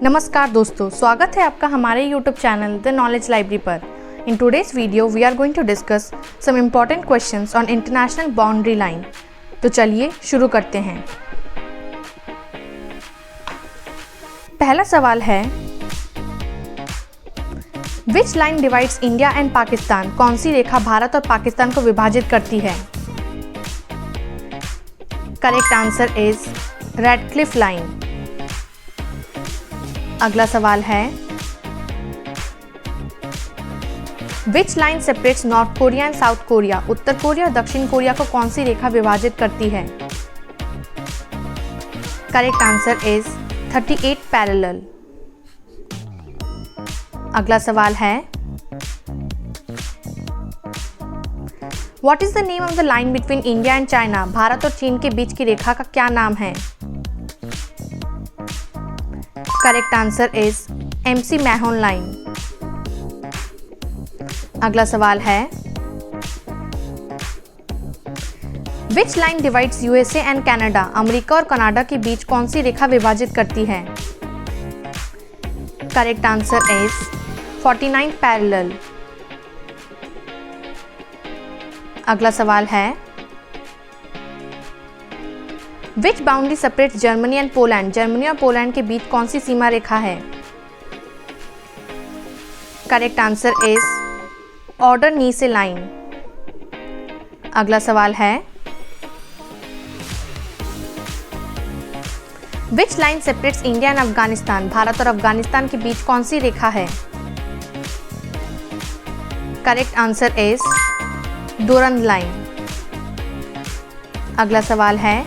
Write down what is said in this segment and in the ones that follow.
नमस्कार दोस्तों, स्वागत है आपका हमारे YouTube channel the knowledge library पर। In today's video we are going to discuss some important questions on international boundary line. तो चलिए शुरू करते हैं। पहला सवाल है, which line divides India and Pakistan? कौन सी रेखा भारत और पाकिस्तान को विभाजित करती है? Correct answer is Radcliffe line. अगला सवाल है, which line separates North Korea and South Korea? उत्तर कोरिया और दक्षिण कोरिया को कौन सी रेखा विभाजित करती है? Correct answer is 38 parallel. अगला सवाल है, what is the name of the line between India and China? Bharat और चीन के बीच की रेखा का क्या नाम है? Correct answer is MC Mahon line. अगला सवाल है, which line divides USA and Canada? America और कनाडा के बीच कौन सी रेखा विभाजित करती है? Correct answer is 49 parallel. अगला सवाल है, which boundary separates Germany and Poland? Germany और पोलैंड के बीच कौन सी सीमा रेखा है? Correct answer is Oder Neisse line. अगला सवाल है, which line separates India and Afghanistan? Bharat और अफगानिस्तान के बीच कौन सी रेखा है? Correct answer is Durand line. अगला सवाल है,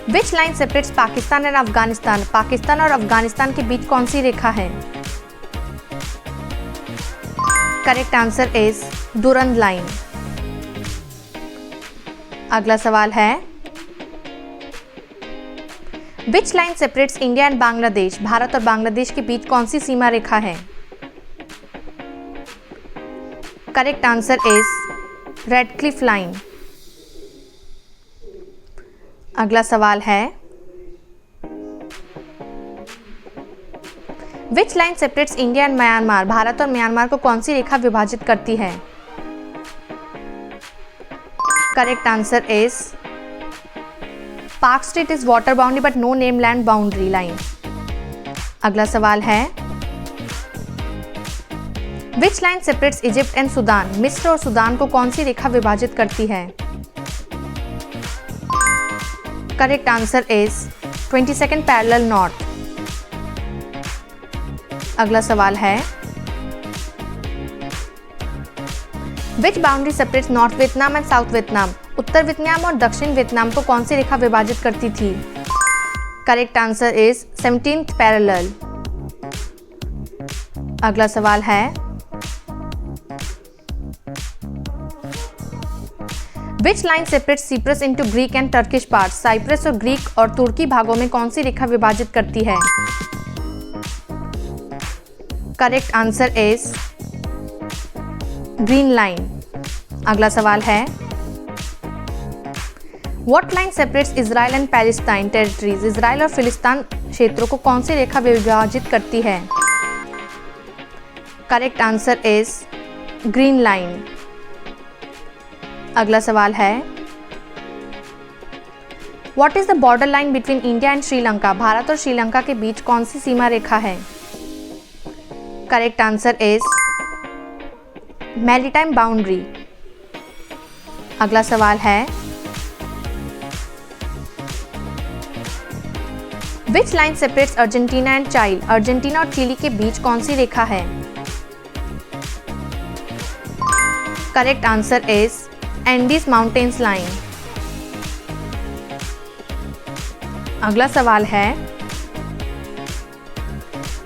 which line separates Pakistan and Afghanistan? Pakistan और अफगानिस्तान के बीच कौन सी रेखा है? Correct answer is Durand line. अगला सवाल है, which line separates India and Bangladesh? भारत और बांग्लादेश के बीच कौन सी सीमा रेखा है? Correct answer is Radcliffe line. अगला सवाल है, which line separates India and Myanmar? Bharat और म्यांमार को कौन सी रेखा विभाजित करती है? Correct answer is Palk strait is water boundary but no name land boundary line. अगला सवाल है, which line separates Egypt and Sudan? मिस्र और सुदान को कौन सी रेखा विभाजित करती है? Correct answer is 22nd parallel north. अगला सवाल है, which boundary separates north Vietnam and south Vietnam? उत्तर वियतनाम और दक्षिण वियतनाम को कौन सी रेखा विभाजित करती थी? Correct answer is 17th parallel. अगला सवाल है, which line separates Cyprus into Greek and Turkish parts? Cyprus और ग्रीक और तुर्की भागों में कौन सी रेखा विभाजित करती है? Correct answer is green line. अगला सवाल है, what line separates Israel and Palestine territories? Israel और फिलिस्तीन क्षेत्रों को कौन सी रेखा विभाजित करती है? Correct answer is green line. अगला सवाल है, what is the border line between India and Sri Lanka? भारत और श्रीलंका के बीच कौन सी सीमा रेखा है? Correct answer is maritime boundary. अगला सवाल है, which line separates Argentina and Chile? Argentina और चिली के बीच कौन सी रेखा है? Correct answer is Andes mountains line. अगला सवाल है,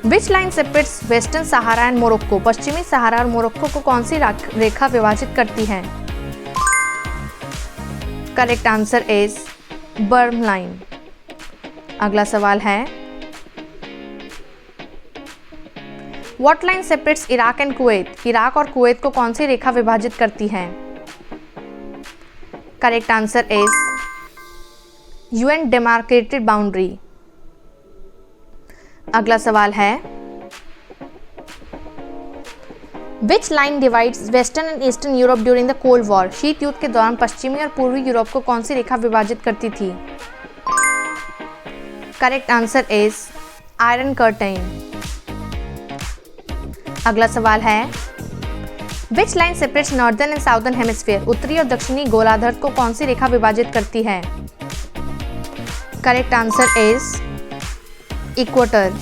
which line separates western Sahara and Morocco? पश्चिमी सहारा और मोरक्को को कौन सी रेखा विभाजित करती है? करेक्ट आंसर इज बर्म लाइन। अगला सवाल है, what line separates Iraq and Kuwait? Iraq और कुवैत को कौन सी रेखा विभाजित करती है? Correct answer is UN demarcated boundary? अगला सवाल है Which line divides Western and Eastern Europe during the Cold War? शीत युद्ध के दौरान पश्चिमी और पूर्वी यूरोप को कौन सी रेखा विभाजित करती थी? Correct answer is Iron Curtain. अगला सवाल है Which line separates Northern and Southern Hemisphere? उत्तरी और दक्षिणी गोलार्ध को कौन सी रेखा विभाजित करती है? Correct answer is equator.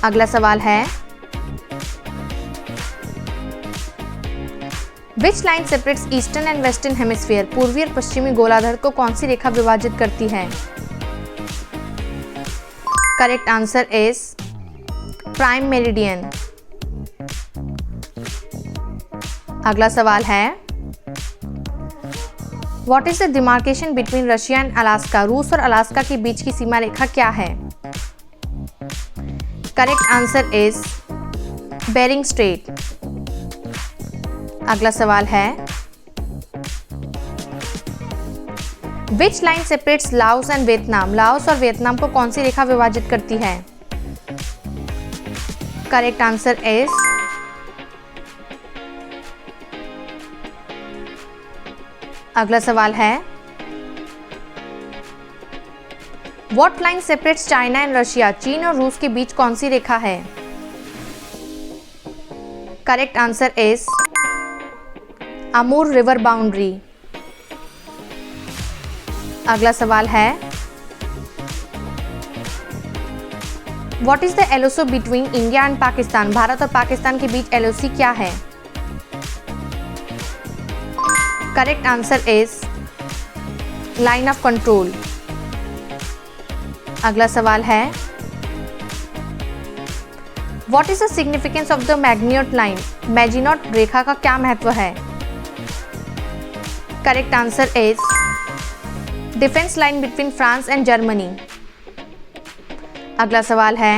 अगला सवाल है Which line separates Eastern and Western Hemisphere? पूर्वी और पश्चिमी गोलार्ध को कौन सी रेखा विभाजित करती है? Correct answer is prime meridian. अगला सवाल है What is the demarcation between Russia and Alaska? रूस और अलास्का के बीच की सीमा रेखा क्या है? Correct answer is Bering strait. अगला सवाल है Which line separates Laos and Vietnam? Laos और वियतनाम को कौन सी रेखा विभाजित करती है? करेक्ट आंसर इज अगला सवाल है What line separates China and Russia? चीन और रूस के बीच कौन सी रेखा है? Correct answer is Amur river boundary. अगला सवाल है What is the LOC between India and Pakistan? Bharat और पाकिस्तान के बीच LOC क्या है? Correct answer is line of control. अगला सवाल है What is the significance of the Maginot line? Maginot रेखा का क्या महत्व है? Correct answer is defence line between France and Germany. अगला सवाल है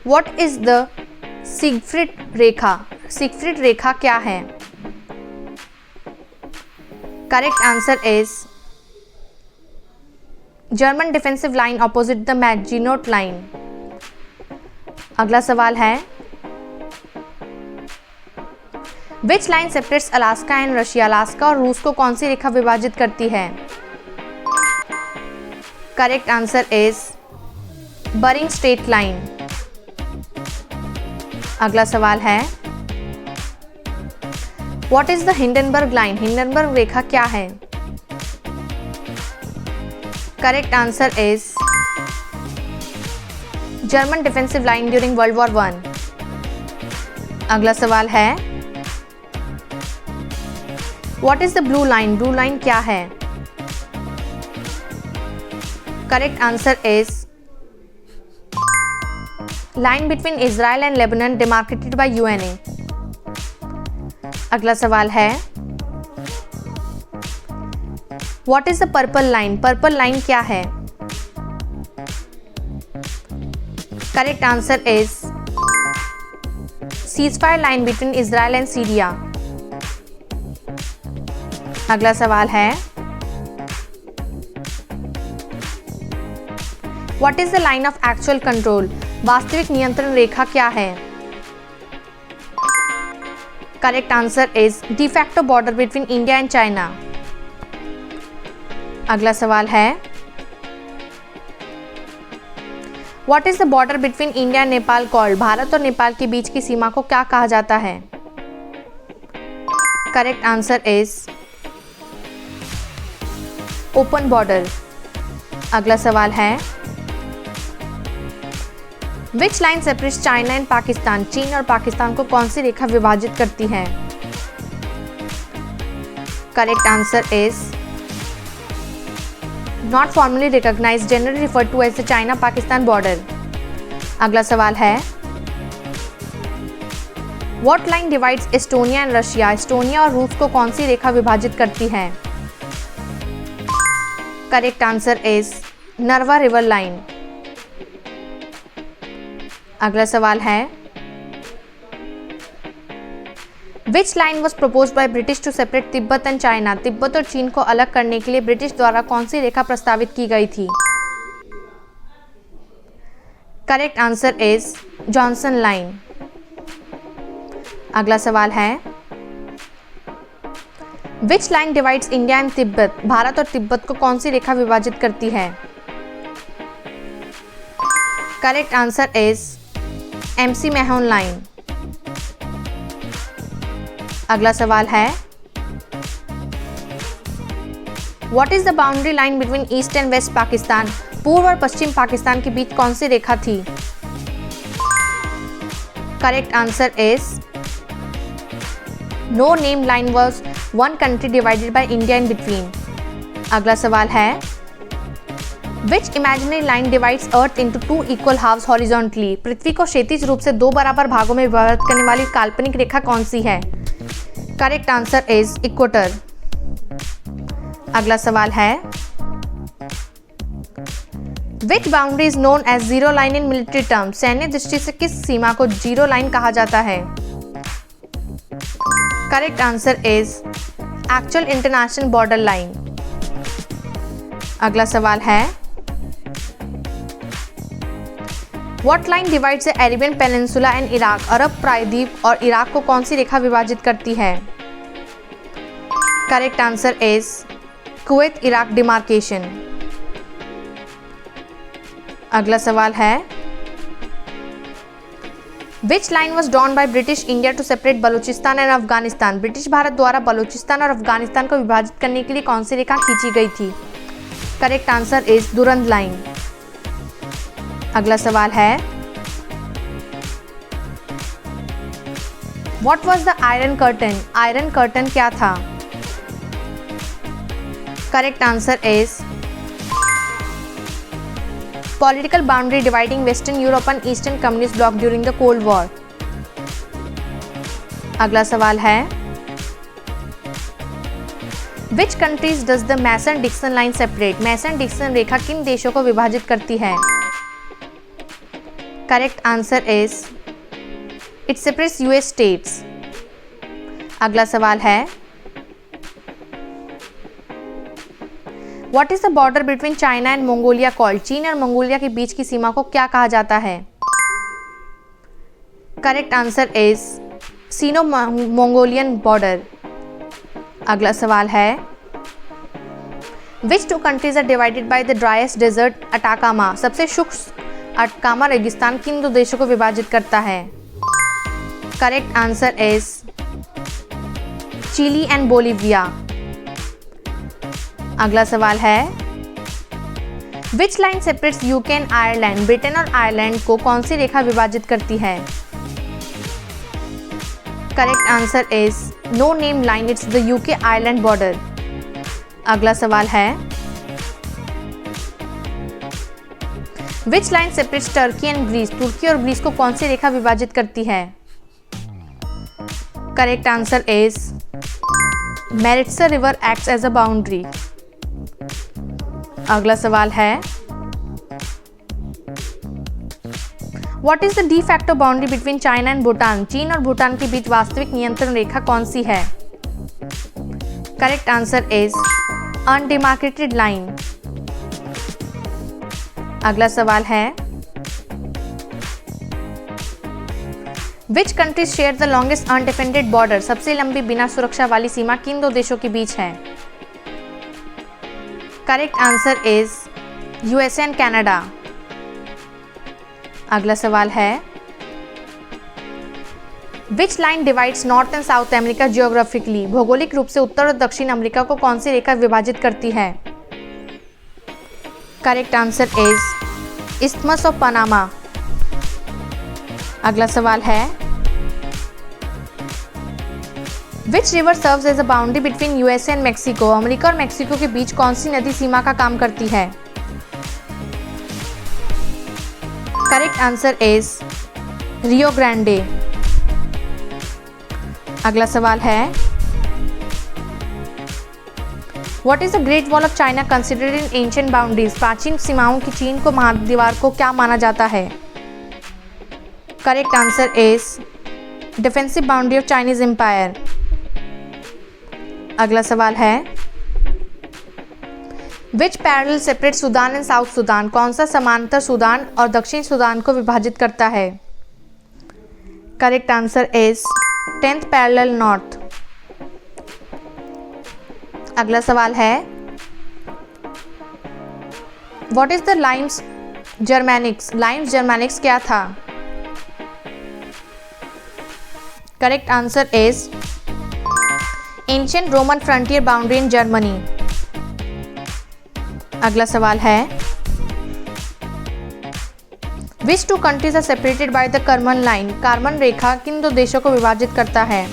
What is the सिगफ्रिड रेखा? सिगफ्रिड रेखा क्या है? Correct answer is German defensive line opposite the Maginot line. अगला सवाल है Which line separates Alaska and Russia? Alaska और रूस को कौन सी रेखा विभाजित करती है? Correct answer is Bering strait line. अगला सवाल है What is the Hindenburg line? Hindenburg रेखा क्या है? Correct answer is German defensive line during world war 1। अगला सवाल है What is the blue line? Blue line क्या है? Correct answer is line between Israel and Lebanon demarcated by UNA. अगला सवाल है What is the purple line? Purple line क्या है? Correct answer is ceasefire line between Israel and Syria. अगला सवाल है What is the line of actual control? वास्तविक नियंत्रण रेखा क्या है? Correct answer is de facto border between India and China। अगला सवाल है What is the border between India and Nepal called? Bharat और नेपाल के बीच की सीमा को क्या कहा जाता है? Correct answer is open border. अगला सवाल है Which line separates China and Pakistan? चीन और पाकिस्तान को कौन सी रेखा विभाजित करती है? Correct answer is not formally recognised, generally referred to as the China Pakistan border. अगला सवाल है What line divides Estonia and Russia? Estonia और रूस को कौन सी रेखा विभाजित करती है? Correct answer is Narva river line. अगला सवाल है which line was propose by British to separate Tibet and China? Tibet और चीन को अलग करने के लिए ब्रिटिश द्वारा कौन सी रेखा प्रस्तावित की गई थी? Correct answer is Johnson line. अगला सवाल है, which line divides India and Tibet? भारत और तिब्बत को कौन सी रेखा विभाजित करती है? Correct answer is MC Manhattan line. अगला सवाल है, what is the boundary line between east and west Pakistan? पूर्व और पश्चिम पाकिस्तान के बीच कौन सी रेखा थी? Correct answer is no name line was one country divided by India in between. अगला सवाल है, which imaginary line divides earth into two equal halves horizontally? पृथ्वी को क्षैतिज रूप से दो बराबर भागों में विभाजित करने वाली काल्पनिक रेखा कौन सी है? Correct answer is equator. अगला सवाल है, which boundary is known as zero line in military term? सैन्य दृष्टि से किस सीमा को जीरो लाइन कहा जाता है? Correct answer is actual international border line. अगला सवाल है, what line divides the Arabian peninsula and Iraq? अरब प्रायद्वीप और इराक को कौन सी रेखा विभाजित करती है? Correct answer is Kuwait Iraq demarcation. अगला सवाल है, which line was drawn by British India to separate Baluchistan and Afghanistan? British भारत द्वारा बलूचिस्तान और अफगानिस्तान को विभाजित करने के लिए कौन सी रेखा खींची गई थी? Correct answer is Durand line. अगला सवाल है, what was the iron curtain? Iron curtain क्या था? Correct answer is political boundary dividing western Europe and eastern communist bloc during the cold war. अगला सवाल है, which countries does the Mason Dixon line separate? Mason Dixon रेखा किन देशों को विभाजित करती है? Correct answer is it separates US states. अगला सवाल है, what is the border between China and Mongolia called? चीन और मंगोलिया के बीच की सीमा को क्या कहा जाता है? Correct answer is Sino Mongolian border. अगला सवाल है, which two countries are divided by the driest desert Atacama? सबसे शुष्क अटकामा रेगिस्तान किन दो देशों को विभाजित करता है? Correct answer is Chile and Bolivia. अगला सवाल है, which line separates UK and Ireland? Britain और आयरलैंड को कौन सी रेखा विभाजित करती है? Correct answer is no name line, it's the UK Ireland border. अगला सवाल है, which line separates Turkey and Greece? तुर्की और ग्रीस को कौन सी रेखा विभाजित करती है? Correct answer is Maritsa river acts as a boundary. अगला सवाल है, what is the de facto boundary between China and Bhutan? चीन और भूटान के बीच वास्तविक नियंत्रण रेखा कौन सी है? Correct answer is undemarcated line. अगला सवाल है, which countries share the longest undefended border? सबसे लंबी बिना सुरक्षा वाली सीमा किन दो देशों के बीच है? Correct answer is USA and Canada. अगला सवाल है, which line divides north and South America geographically? भौगोलिक रूप से उत्तर और दक्षिण अमेरिका को कौन सी रेखा विभाजित करती है? Correct answer is isthmus of Panama. अगला सवाल है, which river serves as a boundary between USA and Mexico? America और मेक्सिको के बीच कौन सी नदी सीमा का काम करती है? Correct answer is Rio Grande. अगला सवाल है, what is the great wall of China considered in ancient boundaries? प्राचीन सीमाओं की चीन को महादीवार को क्या माना जाता है? Correct answer is defensive boundary of Chinese empire. अगला सवाल है which parallel separate Sudan and South Sudan, कौन सा समांतर सूडान और दक्षिण सूडान को विभाजित करता है? Correct answer is 10th parallel north. अगला सवाल है what is the Limes Germanicus, Limes Germanicus क्या था? Correct answer is ancient Roman frontier boundary in Germany. अगला सवाल है which two countries are separated by the Karman line, Karman रेखा किन दो देशों को विभाजित करता है?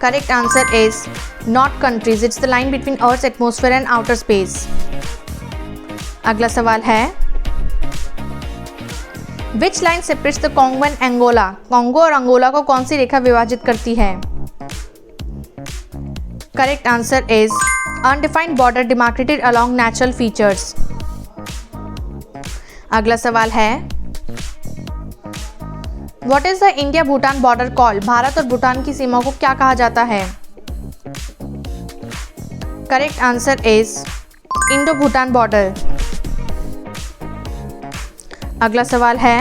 Correct answer is not countries, it's the line between earth atmosphere and outer space. अगला सवाल है which line separates the Congo and Angola, Congo और अंगोला को कौन सी रेखा विभाजित करती है? Correct answer is undefined border demarcated along natural features. अगला सवाल है what is the India Bhutan border called, Bharat और भूटान की सीमा को क्या कहा जाता है? Correct answer is Indo Bhutan border. अगला सवाल है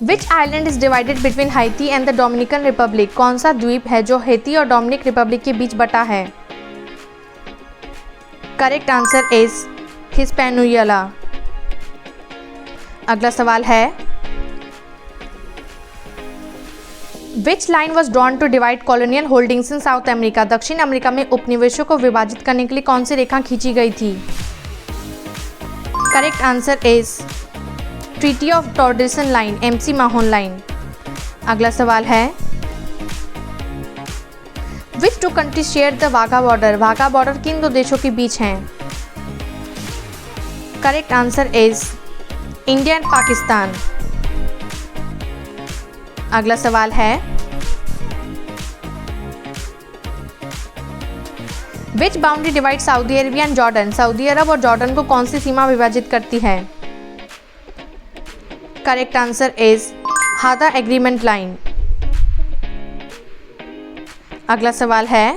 which island is divided between Haiti and the Dominican Republic, कौन सा द्वीप है जो हैती और डोमिनिक रिपब्लिक के बीच बटा है? Correct answer is Hispaniola. अगला सवाल है which line was drawn to divide colonial holdings in South America, दक्षिण अमेरिका में उपनिवेशों को विभाजित करने के लिए कौन सी रेखा खींची गई थी? Correct answer is treaty of Tordesillas line, McMahon line. अगला सवाल है which two countries share the Wagah border, Wagah border किन दो देशों के बीच हैं? Correct answer is India and Pakistan. अगला सवाल है which boundary divide Saudi Arabia and Jordan, Saudi अरब और जॉर्डन को कौन सी सीमा विभाजित करती है? Correct answer is Hadda agreement line. अगला सवाल है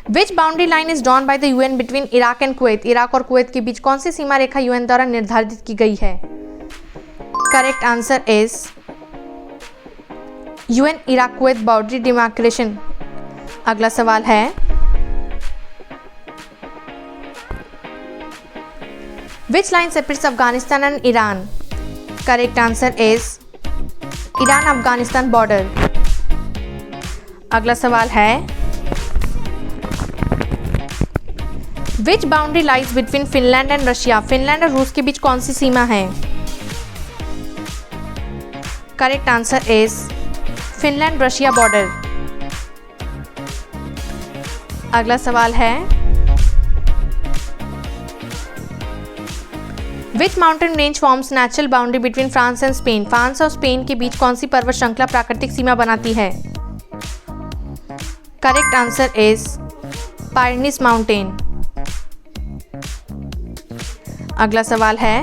which boundary line is drawn by the UN between Iraq and Kuwait, Iraq और कुवैत के बीच कौन सी सीमा रेखा यूएन द्वारा निर्धारित की गई है? Correct answer is UN Iraq Kuwait boundary demarcation. अगला सवाल है which line separates Afghanistan and Iran? Correct answer is Iran Afghanistan border. अगला सवाल है which boundary lies between Finland and Russia, Finland और रूस के बीच कौन सी सीमा है? Correct answer is Finland Russia border. अगला सवाल है which mountain range forms natural boundary between France and Spain, France और स्पेन के बीच कौन सी पर्वत श्रृंखला प्राकृतिक सीमा बनाती है? Correct answer is Pyrenees mountain. अगला सवाल है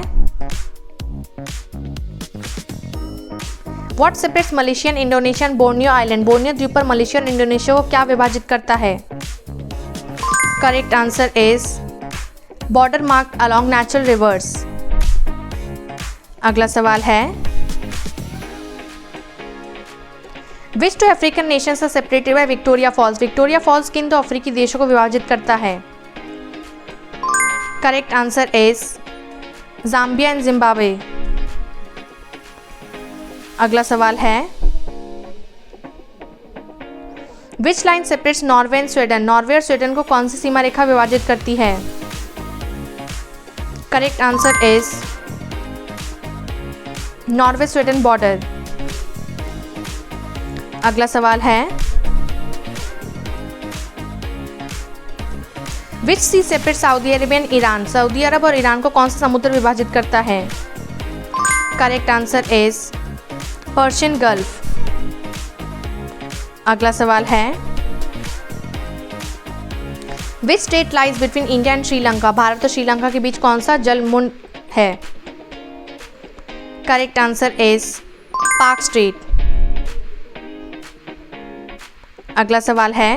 what separates Malaysian Indonesian Borneo island, Borneo द्वीप पर मलेशिया और इंडोनेशिया को क्या विभाजित करता है? Correct answer is border mark along natural rivers. अगला सवाल है which two African nations are separated by Victoria Falls, Victoria Falls किन दो अफ्रीकी देशों को विभाजित करता है? Correct answer is Zambia and Zimbabwe. अगला सवाल है which line separates Norway and Sweden, Norway और स्वीडन को कौन सी सीमा रेखा विभाजित करती है? Correct answer is Norway Sweden border. अगला सवाल है विच सी separate Saudi Arabia and Iran, Saudi अरब और ईरान को कौन सा समुद्र विभाजित करता है? Correct answer is Persian gulf. अगला सवाल है which strait lies between India and Sri Lanka? भारत और श्रीलंका के बीच कौन सा जलमुंड है? Correct answer is Palk strait. अगला सवाल है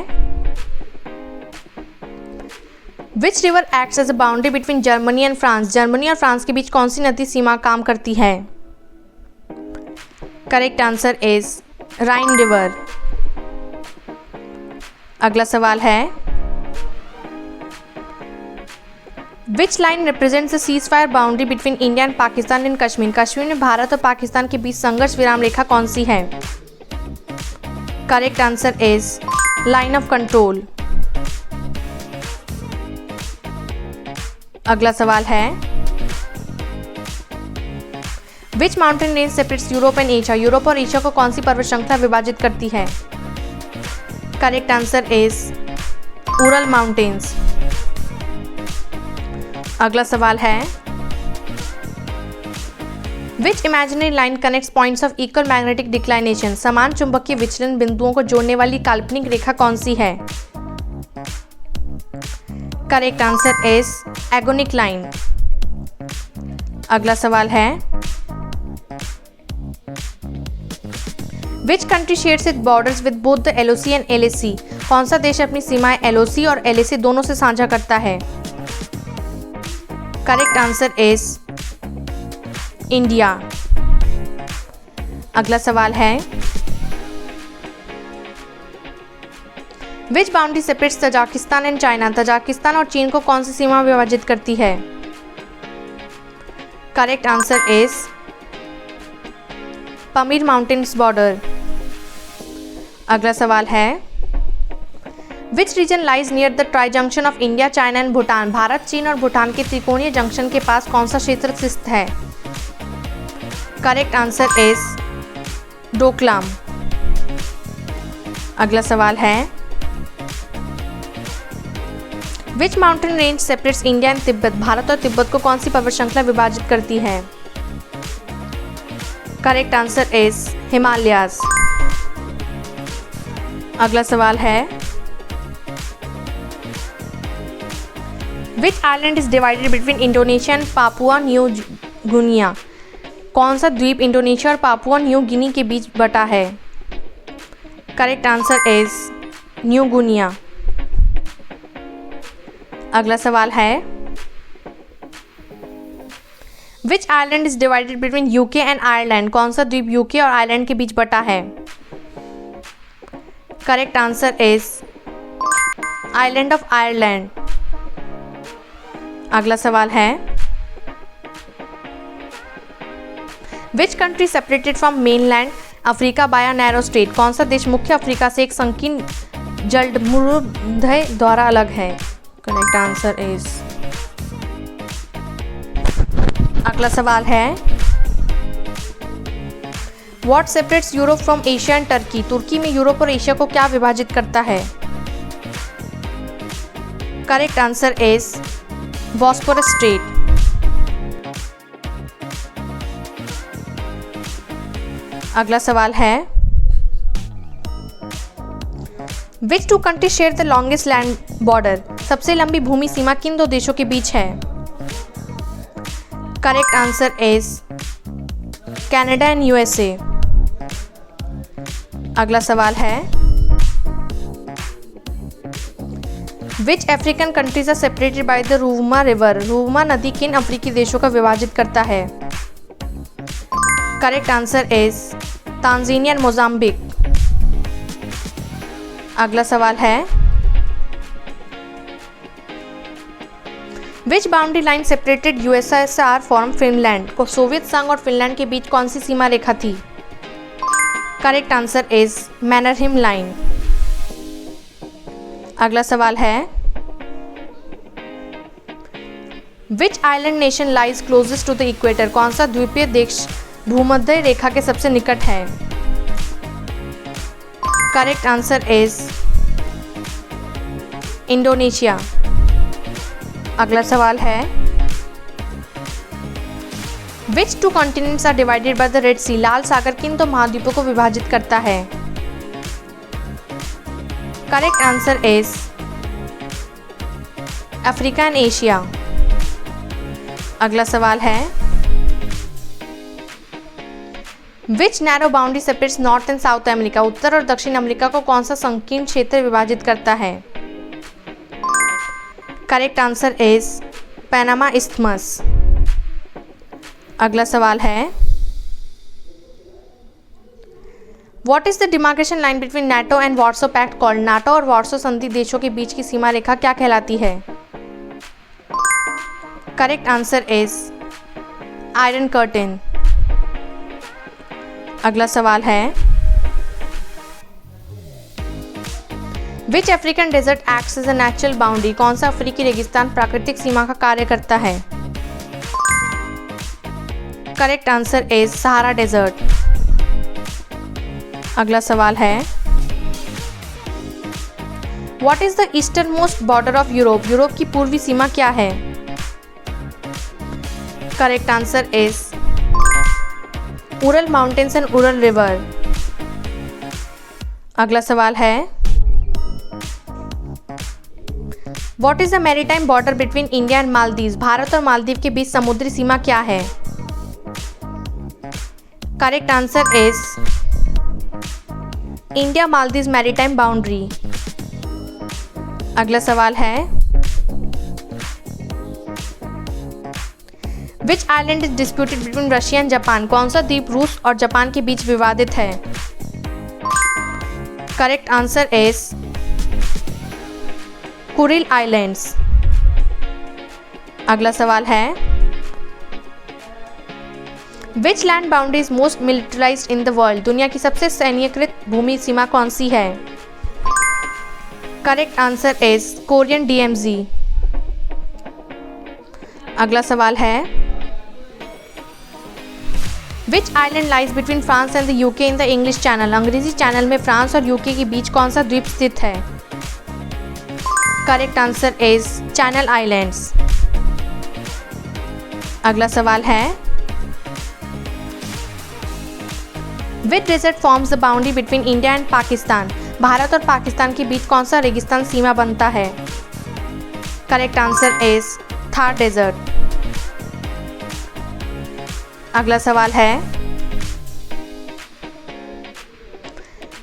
which river acts as a boundary between Germany and France? Germany और फ्रांस के बीच कौन सी नदी सीमा काम करती है? Correct answer is Rhine river. अगला सवाल है which line represents the ceasefire boundary between India and Pakistan in Kashmir? Kashmir में भारत और पाकिस्तान के बीच संघर्ष विराम रेखा कौन सी है? Correct answer is line of control. अगला सवाल है which mountain range separates Europe and Asia? Europe और एशिया को कौन सी पर्वत श्रृंखला विभाजित करती है? Correct answer is Ural mountains. अगला सवाल है which imaginary line connects points of equal magnetic declination? समान चुंबकीय विचलन बिंदुओं को जोड़ने वाली काल्पनिक रेखा कौन सी है? Correct answer is agonic line. अगला सवाल है which country shares its borders with both the LOC and LAC? कौन सा देश अपनी सीमाएं LOC और LAC दोनों से साझा करता है? Correct answer is India. अगला सवाल है which boundary separates Tajikistan and China? Tajikistan और चीन को कौन सी सीमा विभाजित करती है? Correct answer is Pamir mountains border. अगला सवाल है which region lies near the tri junction of India China and Bhutan? Bharat, चीन और भूटान के त्रिकोणीय जंक्शन के पास कौन सा क्षेत्र स्थित है? Correct answer is Doklam. अगला सवाल है which mountain range separates India and Tibet? भारत और तिब्बत को कौन सी पर्वत श्रृंखला विभाजित करती है? Correct answer is Himalayas. अगला सवाल है which island is divided between Indonesia and Papua New Guinea? कौन सा द्वीप इंडोनेशिया और पापुआ न्यू गिनी के बीच बटा है? Correct answer is New Guinea. अगला सवाल है which island is divided between UK and Ireland? कौन सा द्वीप यूके और आयरलैंड के बीच बटा है? Correct answer is island of Ireland. अगला सवाल है which country separated from mainland Africa by a narrow strait? कौन सा देश मुख्य अफ्रीका से एक संकीर्ण जलमरुद्ध द्वारा अलग है? Correct answer is. अगला सवाल है what separates Europe from Asia and Turkey? तुर्की में यूरोप और एशिया को क्या विभाजित करता है? Correct answer is Bosphorus strait. अगला सवाल है which two country share the longest land border? सबसे लंबी भूमि सीमा किन दो देशों के बीच है? Correct answer is Canada and USA। अगला सवाल है which African countries are separated by the Ruvuma river? Ruvuma नदी किन अफ्रीकी देशों का विभाजित करता है? Correct answer is Tanzania and Mozambique. अगला सवाल है which boundary line separated USSR from Finland? को सोवियत संघ और फिनलैंड के बीच कौन सी सीमा रेखा थी? Correct answer is Mannerheim line. अगला सवाल है which island nation lies closest to the equator? कौन सा द्वीपीय देश भूमध्य रेखा के सबसे निकट है? Correct answer is Indonesia. अगला सवाल है which two continents are divided by the Red Sea? लाल सागर किन दो महाद्वीपों को विभाजित करता है? Correct answer is Africa and Asia. अगला सवाल है which narrow boundary separates North and South America. उत्तर और दक्षिण अमेरिका को कौन सा संकीर्ण क्षेत्र विभाजित करता है? Correct answer is Panama isthmus. अगला सवाल है what is the demarcation line between NATO and Warsaw pact called. NATO और वार्सो संधि देशों के बीच की सीमा रेखा क्या कहलाती है? Correct answer is Iron Curtain. अगला सवाल है which African desert acts as a natural boundary. कौन सा अफ्रीकी रेगिस्तान प्राकृतिक सीमा का कार्य करता है? Correct answer is Sahara desert. अगला सवाल है what is the eastern most border of Europe. Europe की पूर्वी सीमा क्या है? Correct answer is Ural mountains and Ural river. अगला सवाल है what is the maritime border between India and Maldives. भारत और मालदीव के बीच समुद्री सीमा क्या है? Correct answer is India Maldives maritime boundary. अगला सवाल है which island is disputed between Russia and Japan. कौन सा द्वीप रूस और जापान के बीच विवादित है? Correct answer is Kuril Islands. अगला सवाल है which land boundary is most militarized in the world. दुनिया की सबसे सैन्यकृत भूमि सीमा कौन सी है? Correct answer is Korean DMZ। अगला सवाल है which island lies between France and the UK in the English Channel. अंग्रेजी चैनल में फ्रांस और UK के बीच कौन सा द्वीप स्थित है? Correct answer is Channel Islands. अगला सवाल है which desert forms the boundary between India and Pakistan. Bharat और पाकिस्तान के बीच कौन सा रेगिस्तान सीमा बनता है? Correct answer is Thar desert. अगला सवाल है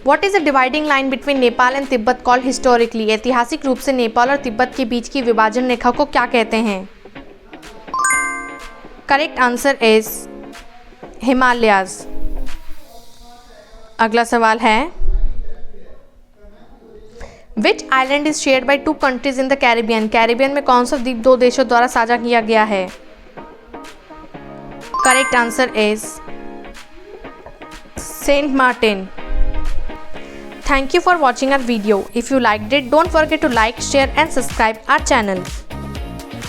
what is the dividing line between Nepal and Tibet called historically. ऐतिहासिक रूप से नेपाल और तिब्बत के बीच की विभाजन रेखा को क्या कहते हैं? Correct answer is Himalayas. अगला सवाल है which island is shared by 2 countries in the Caribbean. Caribbean में कौन सा द्वीप 2 देशों द्वारा साझा किया गया है? Correct answer is Saint Martin. Thank you for watching our video. If you liked it, don't forget to like, share and subscribe our channel.